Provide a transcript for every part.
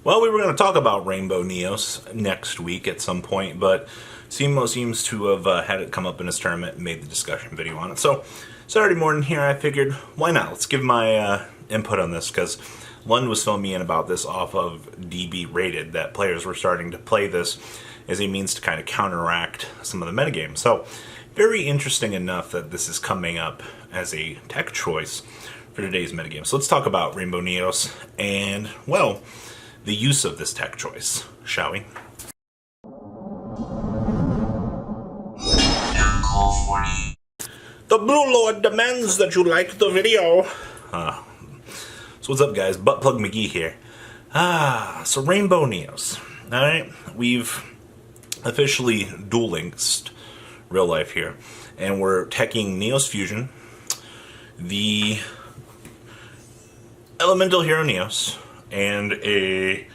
Well, we were going to talk about Rainbow Neos next week at some point, but Simo seems to have had it come up in his tournament and made the discussion video on it. So, Saturday morning here, I figured, why not? Let's give my input on this, because Lund was filling me in about this off of DB Rated, that players were starting to play this as a means to kind of counteract some of the metagames. So, very interesting enough that this is coming up as a tech choice for today's metagame. So let's talk about Rainbow Neos and, well, the use of this tech choice, shall we? The Blue Lord demands that you like the video. So what's up, guys? Buttplug McGee here. So Rainbow Neos. Alright, we've officially dual linked real life here, and we're teching Neos Fusion, the Elemental Hero Neos, and a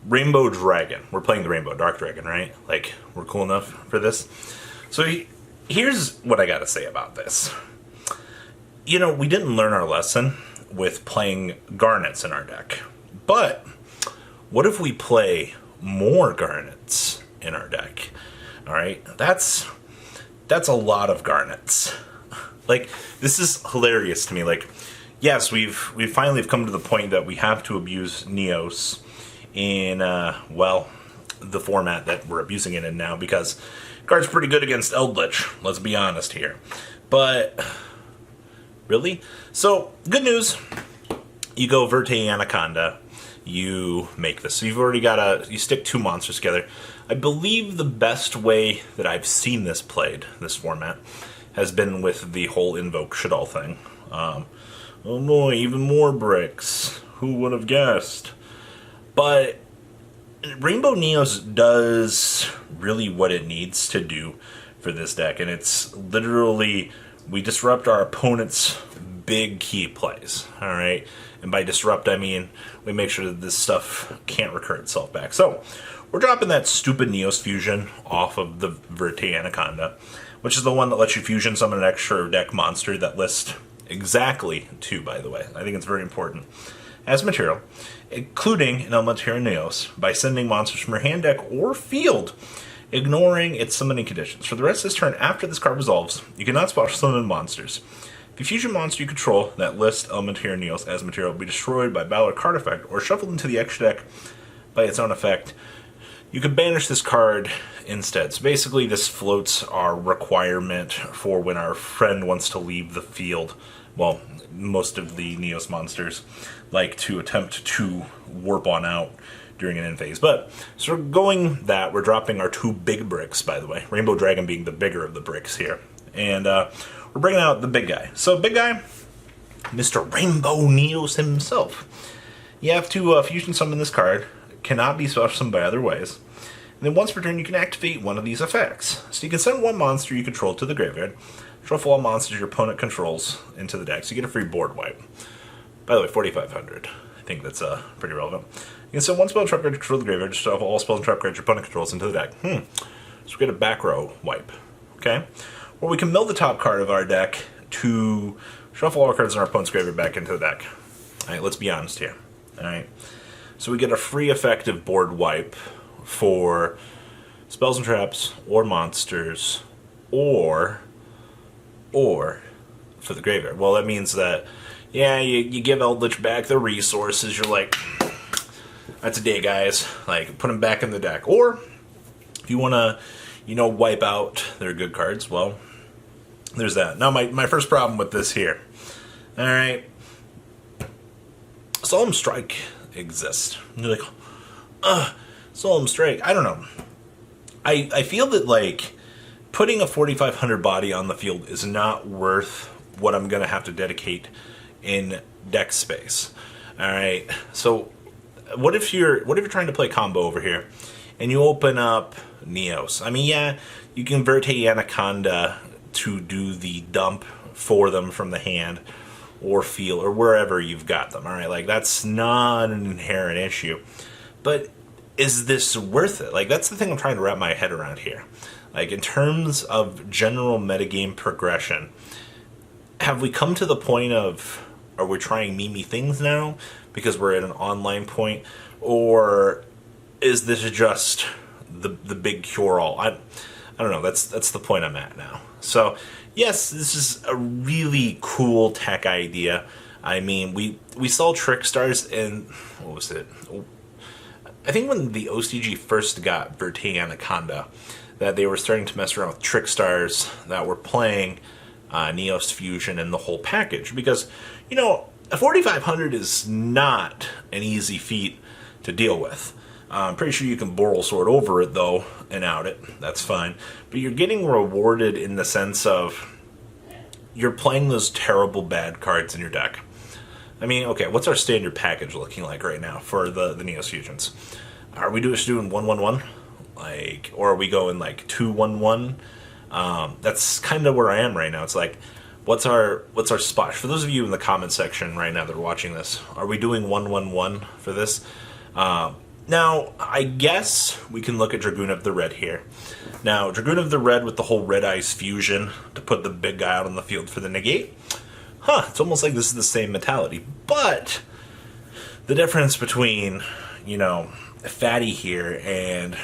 Rainbow Dragon. We're playing the Rainbow Dark Dragon, right? Like, we're cool enough for this. So here's what I gotta say about this. You know, we didn't learn our lesson with playing Garnets in our deck. But what if we play more Garnets in our deck? Alright? That's a lot of Garnets. Like, this is hilarious to me. Like, yes, we've finally come to the point that we have to abuse Neos in, well, the format that we're abusing it in now, because card's pretty good against Eldritch, let's be honest here. But, really? So, good news. You go Verte Anaconda, you make this. So you've already got you stick two monsters together. I believe the best way that I've seen this played, this format, has been with the whole Invoke Shaddoll thing. Oh boy, even more bricks. Who would have guessed? But Rainbow Neos does really what it needs to do for this deck, and it's literally, we disrupt our opponent's big key plays, alright? And by disrupt, I mean we make sure that this stuff can't recur itself back. So, we're dropping that stupid Neos Fusion off of the Verte Anaconda, which is the one that lets you fusion summon an extra deck monster that lists exactly two, by the way. I think it's very important. As material, including an Elemental Hero Neos, by sending monsters from your hand, deck, or field, ignoring its summoning conditions. For the rest of this turn, after this card resolves, you cannot special summon monsters. If you fusion monster you control that lists Elemental Hero Neos as material will be destroyed by battle or card effect, or shuffled into the extra deck by its own effect, you could banish this card instead. So basically this floats our requirement for when our friend wants to leave the field. Well, most of the Neos monsters like to attempt to warp on out during an end phase. But, so we're going that, we're dropping our two big bricks, by the way. Rainbow Dragon being the bigger of the bricks here. And we're bringing out the big guy. So big guy, Mr. Rainbow Neos himself. You have to fusion summon this card. Cannot be special summoned by other ways. And then once per turn, you can activate one of these effects. So you can send one monster you control to the graveyard, shuffle all monsters your opponent controls into the deck, so you get a free board wipe. By the way, 4,500. I think that's pretty relevant. You can send one spell and trap card you control to the graveyard, shuffle all spells and trap cards your opponent controls into the deck. So we get a back row wipe. Okay? Or we can mill the top card of our deck to shuffle all cards in our opponent's graveyard back into the deck. Alright, let's be honest here. Alright? So we get a free effective board wipe for spells and traps, or monsters, or for the graveyard. Well, that means that, yeah, you give Eldritch back the resources, you're like, that's a day, guys. Like, put them back in the deck. Or, if you want to, you know, wipe out their good cards, well, there's that. Now, my first problem with this here. Alright. Solemn Strike exists. And you're like, Solemn Strike. I don't know. I feel that, like, putting a 4,500 body on the field is not worth what I'm going to have to dedicate in deck space. Alright, so what if you're trying to play combo over here and you open up Neos? I mean, yeah, you can Verte Anaconda to do the dump for them from the hand or field or wherever you've got them. Alright, like, that's not an inherent issue. But is this worth it? Like, that's the thing I'm trying to wrap my head around here. Like, in terms of general metagame progression, have we come to the point of, are we trying memey things now? because we're at an online point, or is this just the big cure-all? I don't know. That's the point I'm at now. So yes, this is a really cool tech idea. I mean, we saw Trick Stars in, what was it? I think when the OCG first got Verte Anaconda, that they were starting to mess around with Trick Stars that were playing Neos Fusion and the whole package. Because, you know, a 4500 is not an easy feat to deal with. I'm pretty sure you can Boral Sword over it, though, and out it. That's fine. But you're getting rewarded in the sense of you're playing those terrible bad cards in your deck. I mean, okay, what's our standard package looking like right now for the Neos Fusions? Are we just doing 1-1-1? Like, or are we going like 2-1-1? That's kind of where I am right now. It's like, what's our spot? For those of you in the comment section right now that are watching this, are we doing 1-1-1 for this? Now, I guess we can look at Dragoon of the Red here. Now, Dragoon of the Red with the whole Red Eyes fusion to put the big guy out on the field for the negate. It's almost like this is the same mentality. But the difference between, you know, Fatty here and,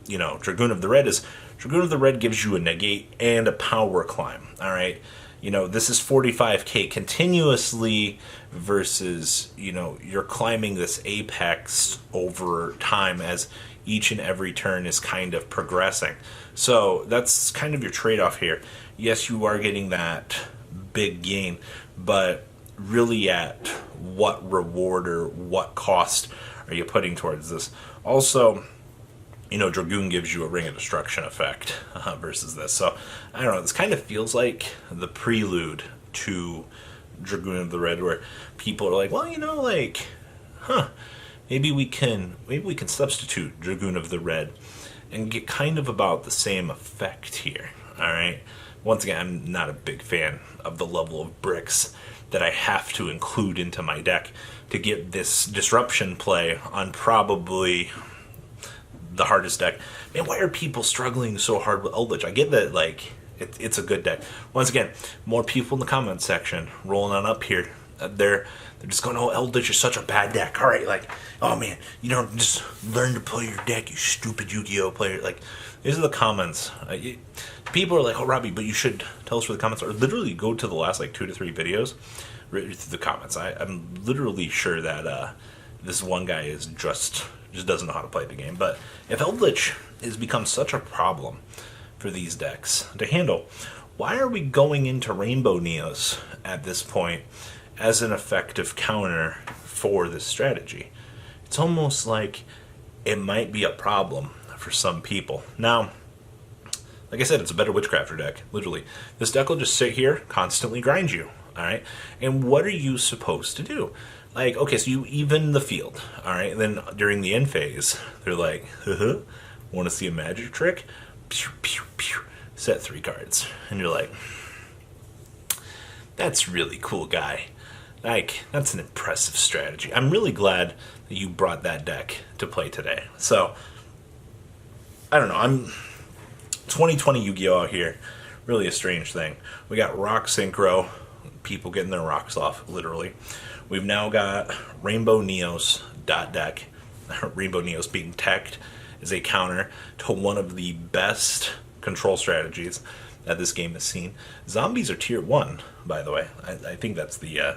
you know, Dragoon of the Red is Dragoon of the Red gives you a negate and a power climb. All right. You know, this is 45k continuously versus, you know, you're climbing this apex over time as each and every turn is kind of progressing. So that's kind of your trade-off here. Yes, you are getting that big gain, but really at what reward or what cost are you putting towards this? Also, you know, Dragoon gives you a Ring of Destruction effect versus this. So, I don't know, this kind of feels like the prelude to Dragoon of the Red, where people are like, well, you know, like, maybe we can substitute Dragoon of the Red and get kind of about the same effect here, all right? Once again, I'm not a big fan of the level of bricks that I have to include into my deck to get this disruption play on probably the hardest deck. Man, why are people struggling so hard with Eldritch? I get that, like, it's a good deck. Once again, more people in the comments section rolling on up here. They're just going, oh, Eldritch is such a bad deck. All right, like, oh man, you don't just learn to play your deck, you stupid Yu-Gi-Oh player. Like, these are the comments. People are like, oh, Robbie, but you should tell us where the comments are. Literally go to the last, like, 2 to 3 videos, right through the comments. I'm literally sure that this one guy is just doesn't know how to play the game. But if Eldritch has become such a problem for these decks to handle, why are we going into Rainbow Neos at this point as an effective counter for this strategy? It's almost like it might be a problem for some people. Now, like I said, it's a better Witchcrafter deck, literally. This deck will just sit here, constantly grind you, all right? And what are you supposed to do? Like, okay, so you even the field, all right? And then during the end phase, they're like, want to see a magic trick? Pew, pew, pew. Set 3 cards. And you're like, that's really cool, guy. Like, that's an impressive strategy. I'm really glad that you brought that deck to play today. So, I don't know, I'm 2020 Yu-Gi-Oh out here, really a strange thing. We got Rock Synchro, people getting their rocks off, literally. We've now got Rainbow Neos deck. Rainbow Neos being teched is a counter to one of the best control strategies that this game has seen. Zombies are tier 1, by the way. I think that's the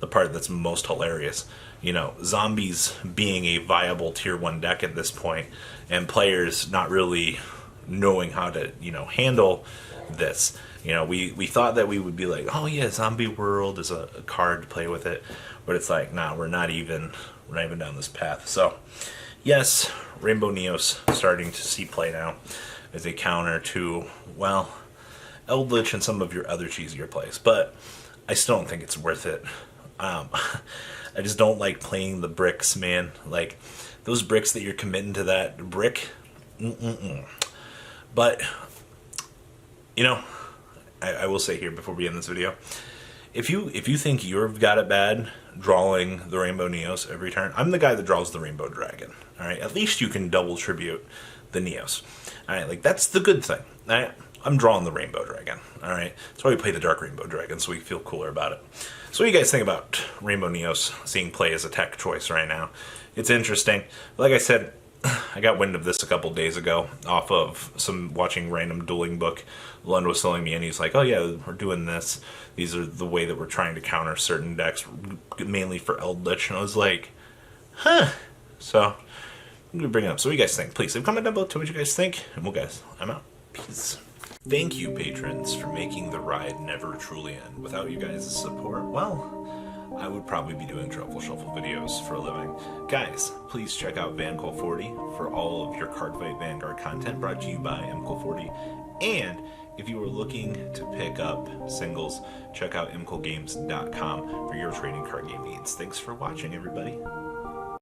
part that's most hilarious. You know, zombies being a viable tier 1 deck at this point, and players not really knowing how to, you know, handle this. You know, we thought that we would be like, oh yeah, Zombie World is a card to play with it, but it's like, nah, we're not even down this path. So, yes, Rainbow Neos starting to see play now as a counter to, well, Eldritch and some of your other cheesier plays, but I still don't think it's worth it. I just don't like playing the bricks, man. Like, those bricks that you're committing to that brick, But, you know, I will say here before we end this video, if you think you've got it bad drawing the Rainbow Neos every turn, I'm the guy that draws the Rainbow Dragon. All right, at least you can double tribute the Neos. All right, like, that's the good thing. All right, I'm drawing the Rainbow Dragon. All right, that's why we play the Dark Rainbow Dragon, so we feel cooler about it. So what do you guys think about Rainbow Neos seeing play as a tech choice right now? It's interesting. Like I said, I got wind of this a couple days ago off of some watching random dueling book. Lund was telling me, and he's like, "Oh yeah, we're doing this. These are the way that we're trying to counter certain decks, mainly for Eldritch." And I was like, "Huh." So I'm gonna bring it up. So what do you guys think? Please leave a comment down below. Tell me what you guys think. And well, guys, I'm out. Peace. Thank you, patrons, for making the ride never truly end. Without you guys' support, well, I would probably be doing Truffle Shuffle videos for a living. Guys, please check out VanCool40 for all of your Cardfight Vanguard content brought to you by MCool40. And if you are looking to pick up singles, check out mcoolgames.com for your trading card game needs. Thanks for watching, everybody.